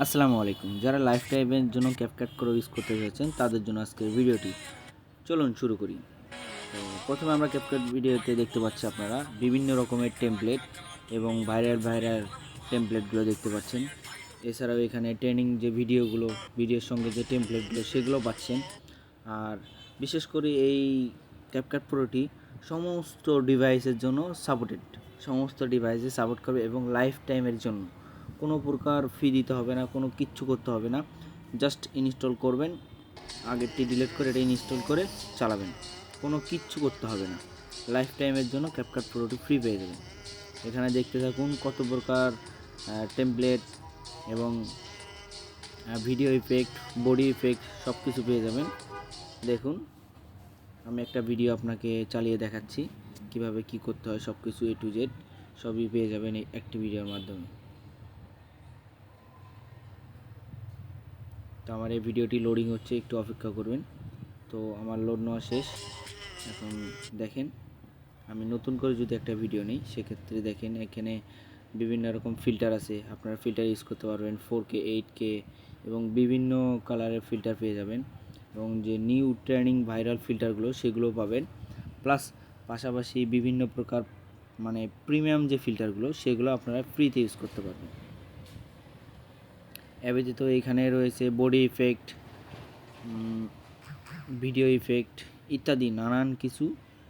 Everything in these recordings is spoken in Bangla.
আসসালামু আলাইকুম। যারা লাইফ টাইমের জন্য ক্যাপকাট প্রো ইউজ করতে চাচ্ছেন তাদের জন্য আজকের ভিডিওটি। চলুন শুরু করি। তো প্রথমে আমরা ক্যাপকাট ভিডিওতে দেখতে পাচ্ছি আপনারা বিভিন্ন রকমের টেমপ্লেট এবং ভাইরাল টেমপ্লেটগুলো দেখতে পাচ্ছেন। এছাড়াও এখানে ট্রেনিং যে ভিডিওর সঙ্গে যে টেমপ্লেটগুলো সেগুলো পাচ্ছেন। আর বিশেষ করে এই ক্যাপকাট প্রোটি সমস্ত ডিভাইসের জন্য সমস্ত ডিভাইসে সাপোর্ট করবে এবং লাইফ টাইমের জন্য কোনো প্রকার ফি দিতে হবে না, কোনো কিচ্ছু করতে হবে না। জাস্ট ইনস্টল করবেন, আগেরটি ডিলিট করে এটা ইনস্টল করে চালাবেন, কোনো কিচ্ছু করতে হবে না। লাইফ টাইমের জন্য ক্যাপকাট প্রোটি ফ্রি পেয়ে যাবেন। এখানে দেখতে থাকুন কত প্রকার টেমপ্লেট এবং ভিডিও ইফেক্ট, বডি ইফেক্ট সব কিছু পেয়ে যাবেন। দেখুন, আমি একটা ভিডিও আপনাকে চালিয়ে দেখাচ্ছি কিভাবে কি করতে হয়। সব কিছু A to Z সবই পেয়ে যাবেন এই একটি ভিডিওর মাধ্যমে। তো আমার এই ভিডিওটি লোডিং হচ্ছে, একটু অপেক্ষা করবেন। তো আমার লোড নেওয়া শেষ। এখন দেখেন, আমি নতুন করে যদি একটা ভিডিও নিই সেক্ষেত্রে দেখেন এখানে বিভিন্ন রকম ফিল্টার আছে। আপনারা ফিল্টার ইউজ করতে পারবেন 4K 8K এবং বিভিন্ন কালারের ফিল্টার পেয়ে যাবেন এবং যে নিউ ট্রেন্ডিং ভাইরাল ফিল্টারগুলো সেগুলো পাবেন। প্লাস পাশাপাশি বিভিন্ন প্রকার প্রিমিয়াম যে ফিল্টারগুলো সেগুলো আপনারা ফ্রিতে ইউজ করতে পারবেন। ব্যতীত এখানে রয়েছে বডি ইফেক্ট, ভিডিও ইফেক্ট ইত্যাদি নানান কিছু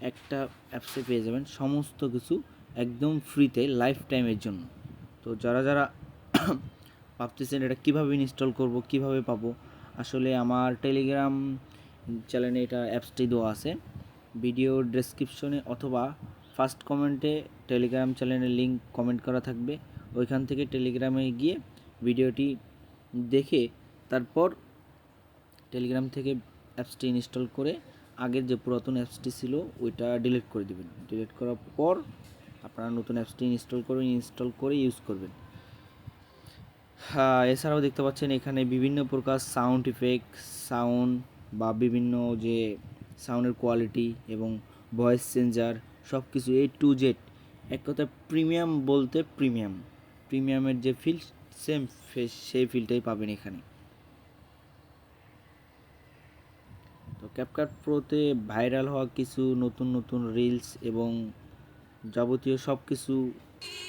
একটা অ্যাপসে পেয়ে যাবেন। সমস্ত কিছু একদম ফ্রিতে লাইফ টাইমের জন্য। তো যারা ভাবতেছেন এটা কীভাবে ইনস্টল করব, কিভাবে পাবো, আসলে আমার টেলিগ্রাম চ্যানেলে এটা অ্যাপসটি দেওয়া আছে। ভিডিও ডেসক্রিপশনে অথবা ফার্স্ট কমেন্টে টেলিগ্রাম চ্যানেলের লিঙ্ক কমেন্ট করা থাকবে। ওইখান থেকে টেলিগ্রামে গিয়ে ভিডিওটি দেখে তারপর টেলিগ্রাম থেকে অ্যাপসটি ইনস্টল করে আগের যে পুরাতন অ্যাপসটি ছিল ওইটা ডিলিট করে দেবেন। ডিলিট করার পর আপনারা নতুন অ্যাপসটি ইনস্টল করে ইউজ করবেন। এছাড়াও দেখতে পাচ্ছেন এখানে বিভিন্ন প্রকার সাউন্ড ইফেক্ট, সাউন্ড বা বিভিন্ন যে সাউন্ডের কোয়ালিটি এবং ভয়েস চেঞ্জার সব কিছু A to Z। এক কথায় প্রিমিয়াম বলতে প্রিমিয়ামের যে ফিল সেম সেই ফিলটাই পাবেন এখানে। তো ক্যাপকাট প্রোতে ভাইরাল হওয়া কিছু নতুন রিলস এবং যাবতীয় সব কিছু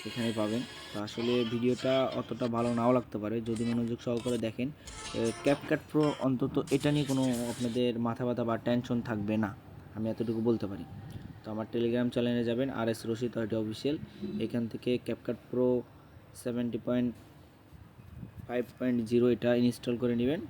এখানে পাবেন। তো আসলে ভিডিওটা অতটা ভালো নাও লাগতে পারে, যদি মনোযোগ সহকারে দেখেন। ক্যাপকাট প্রো অন্তত এটা নিয়ে কোনো আপনাদের মাথা ব্যথা বা টেনশন থাকবে না, আমি এতটুকু বলতে পারি। তো আমার টেলিগ্রাম চ্যানেলে যাবেন, RS রশিদ অফিসিয়াল। এখান থেকে ক্যাপকাট প্রো 70.5.0 এটা ইনস্টল করে নেবেন।